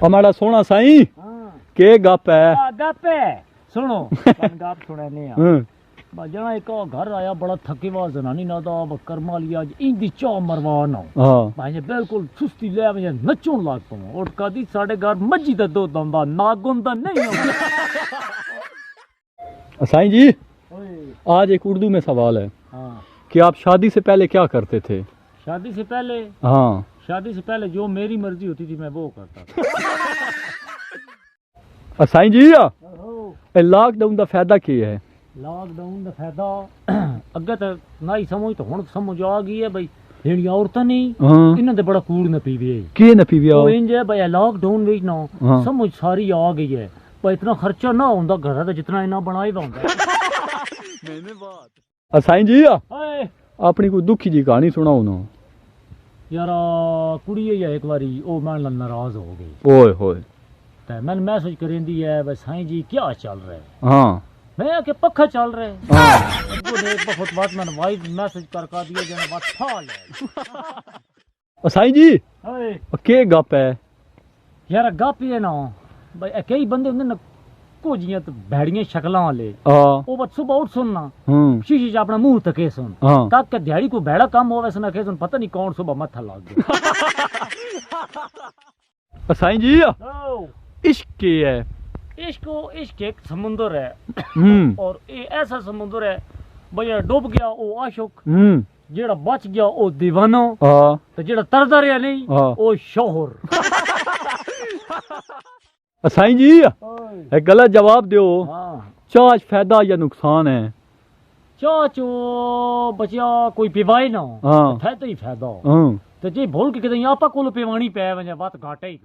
हमारा सोना साईं के गप है गप है सुनो गप सुने जना एक घर आया बड़ा थके हुआ जनानी ना दा कर्मा लिया इंदी चाह मरवा ना भाई बिल्कुल सुस्ती ले मुझे नचन लग पवा और कदी साडे घर मज्जी दा दूध आंदा नागुन दा नहीं आंदा साईं जी आज एक उर्दू में सवाल है कि आप शादी से पहले क्या करते थे? शादी से पहले? हाँ, शादी से पहले जो मेरी मर्जी होती थी मैं वो करता था। साईं जी लॉकडाउन का फायदा की है? लॉकडाउन का फायदा अगे तो ना ही समझ तो हुण समझ आ गई है भाई जेड़ियां औरतां नहीं इन्हां दे बड़ा कूड़ न पीवे की न पीवे ओ इंज है भाई लॉकडाउन विच ना समझ सारी आ गई है पर इतना खर्चा ना होंदा घर दा जितना इना बनाई दा होंदा मैंने बात साईं जी अपनी कोई दुखी जी कहानी सुनाओ ना यार कुड़ी है एक बारी ओ मेरे नाल नाराज हो गई ओए होए ते मैंने मैसेज करेंदी है भाई साईं जी क्या चल रहा है हाँ मैं के पक्का चल रहा है हाँ बहुत बात मैंने वाइफ मैसेज कर दिया जने बात था ले साईं जी के गप है यार गप ये ना भाई कई बंदे होंदे ना कोजियां तो भैड़ियां शक्लां वाले ओ बस सुबह उठ सुनना शीशे च अपना मुंह तके सुन तक के दिहाड़ी को भैड़ा काम होवे सुना के सुन पता नहीं कौन सुबह मत्था लाग गया साईं जी इश्क के है इश्क एक समुंदर है और ये ऐसा समुंदर है भैया डूब गया वो आशिक जेड़ा बच गया वो दीवाना तो जेड़ा तरदा रहा नहीं वो शोहर साईं जी एक गलत जवाब दो चाह फायदा या नुकसान है? चाह चो बचिया कोई पिवाए ना फायदा ही फायदा तो जे भूल के किते आपा कोल पिवानी पे वने बात घाटा ही